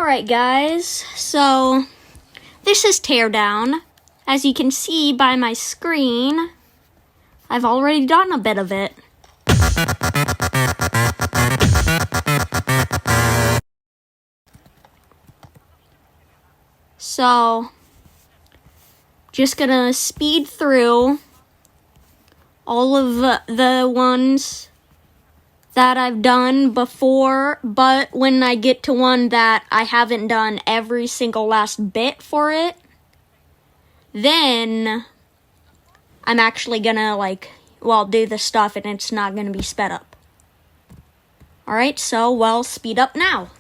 Alright guys, so this is Teardown. As you can see by my screen, I've already done a bit of it. So, just gonna speed through all of the ones that I've done before, but when I get to one that I haven't done every single last bit for it, then I'm actually gonna do the stuff and it's not gonna be sped up. Alright, so we'll speed up now.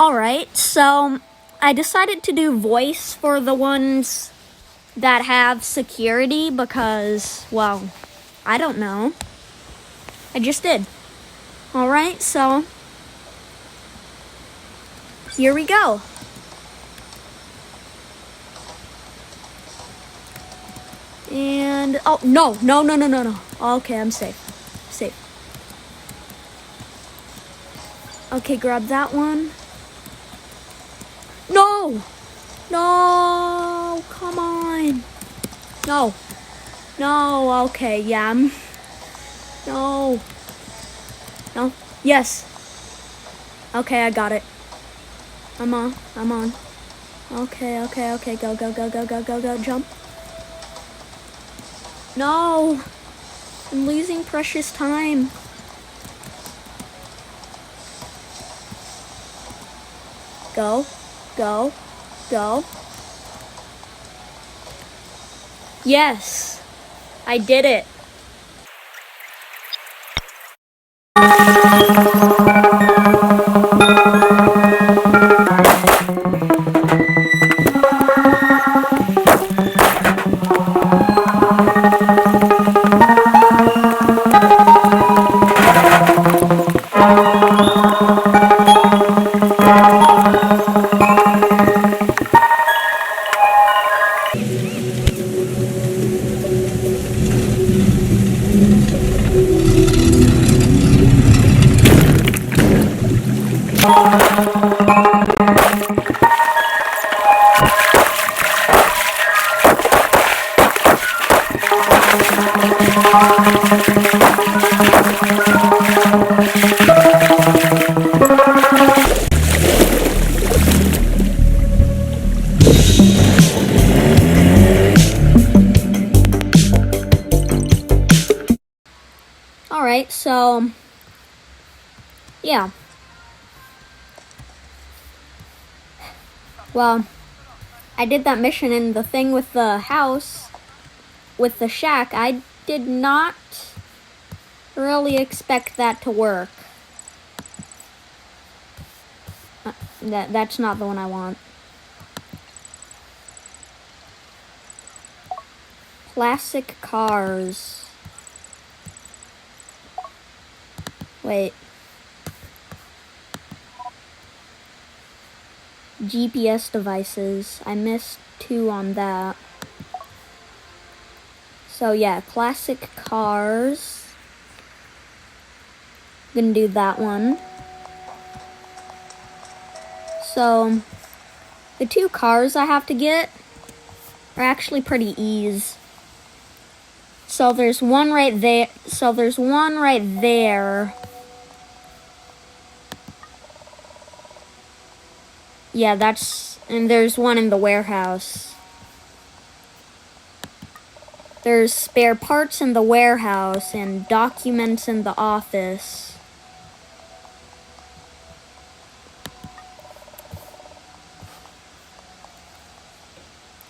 Alright, so I decided to do voice for the ones that have security because, well, I don't know. I just did. Alright, so here we go. And, oh, no. Okay, I'm safe. Okay, grab that one. No, come on. No, okay, yeah, no, yes. Okay, I got it. I'm on. Okay, go, jump. No, I'm losing precious time. Go. Yes, I did it. Alright, so, yeah. Well, I did that mission in the thing with the house, with the shack. I did not really expect that to work. That's not the one I want. Classic cars. Wait. GPS devices. I missed 2 on that. So yeah, classic cars. Gonna do that one. So the 2 cars I have to get are actually pretty easy. So there's one right there. Yeah, and there's one in the warehouse. There's spare parts in the warehouse and documents in the office.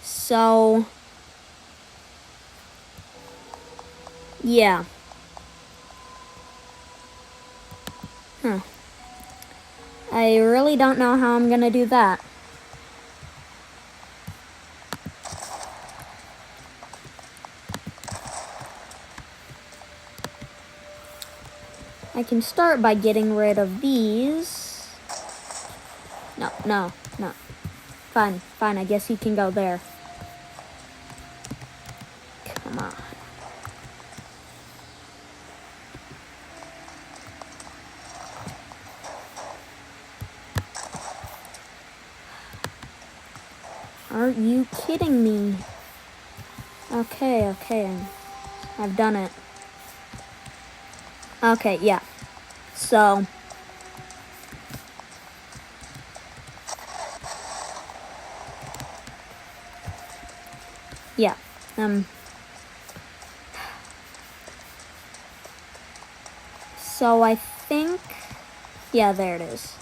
So, yeah. I really don't know how I'm gonna do that. I can start by getting rid of these. No. Fine, I guess you can go there. Come on. Aren't you kidding me? Okay. I've done it. Okay, yeah. So, yeah. So I think, yeah, there it is.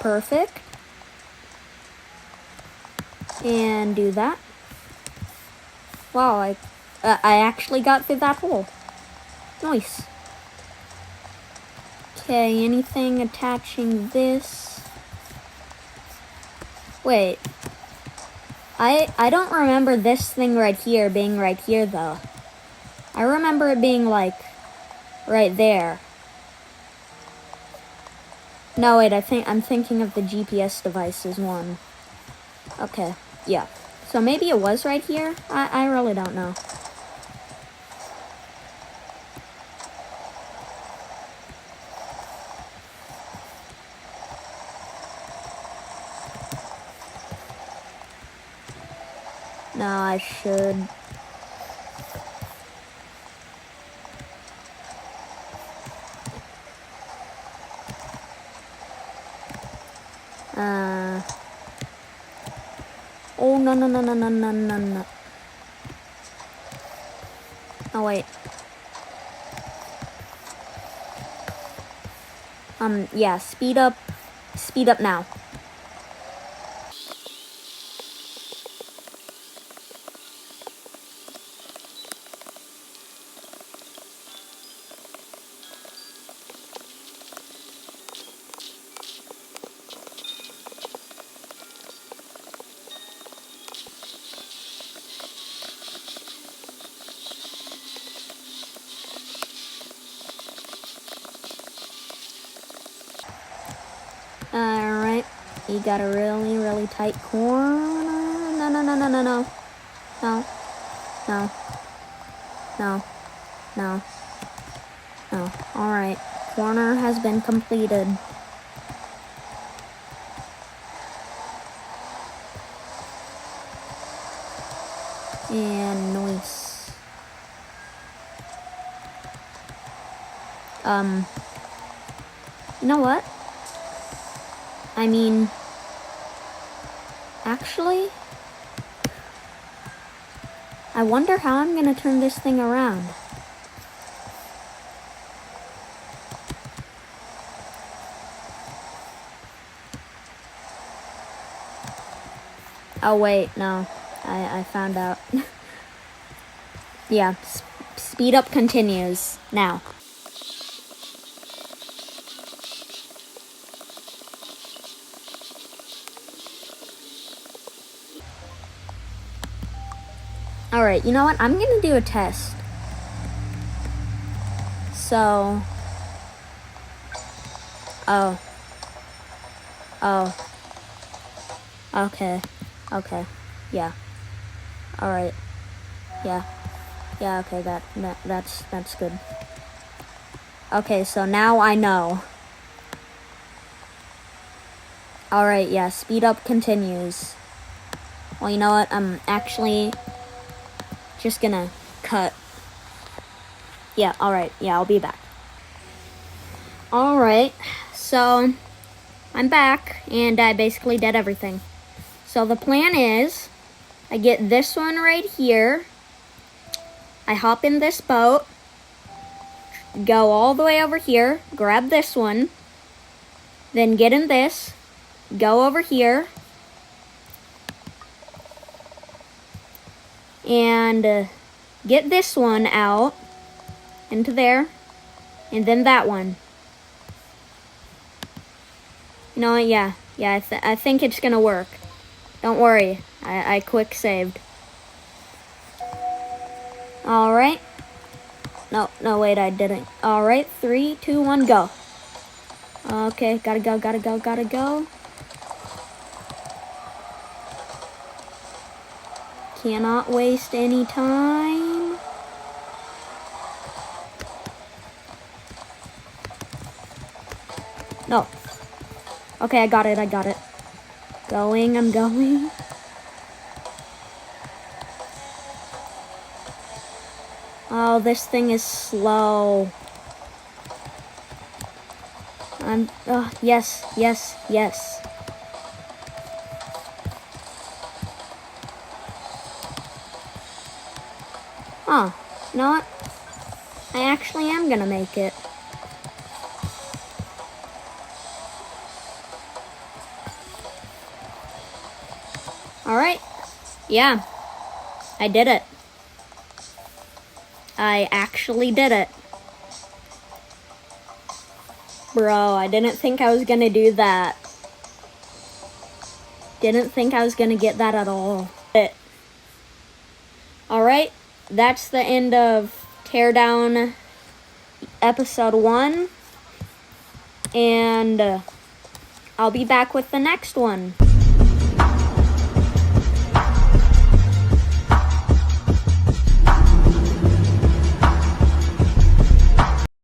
Perfect. And do that. Wow, I actually got through that hole. Nice. Okay, anything attaching this? Wait. I don't remember this thing right here being right here, though. I remember it being, like, right there. No, wait, I'm thinking of the GPS devices one. Okay, yeah. So maybe it was right here? I really don't know. No, I should. Oh, no, no, no, no, no, no, no, no. Oh, wait. Yeah, speed up now. Alright, you got a really, really tight corner. No, no, no, no, no, no. No. No. No. No. No. Alright, corner has been completed. And noise. You know what? I mean, actually, I wonder how I'm gonna turn this thing around. Oh wait, no, I found out. Yeah, speed up continues now. Alright, you know what? I'm gonna do a test. So... Oh. Okay. Okay. Yeah. Alright. Yeah. Yeah, okay, that's good. Okay, so now I know. Alright, yeah, speed up continues. Well, you know what? I'm actually just gonna cut. Yeah, alright. Yeah, I'll be back. Alright, so I'm back, and I basically did everything. So the plan is, I get this one right here. I hop in this boat, go all the way over here, grab this one, then get in this, go over here, and get this one out into there, and then that one. You know what? Yeah, I think it's gonna work. Don't worry, I quick saved. Alright. No, wait, I didn't. Alright, 3, 2, 1, go. Okay, gotta go. Cannot waste any time. No. Okay, I got it. I'm going. Oh, this thing is slow. Yes. Oh, you know what? I actually am gonna make it. Alright. Yeah. I did it. I actually did it. Bro, I didn't think I was gonna do that. Didn't think I was gonna get that at all. Alright, that's the end of Teardown episode 1. And I'll be back with the next one.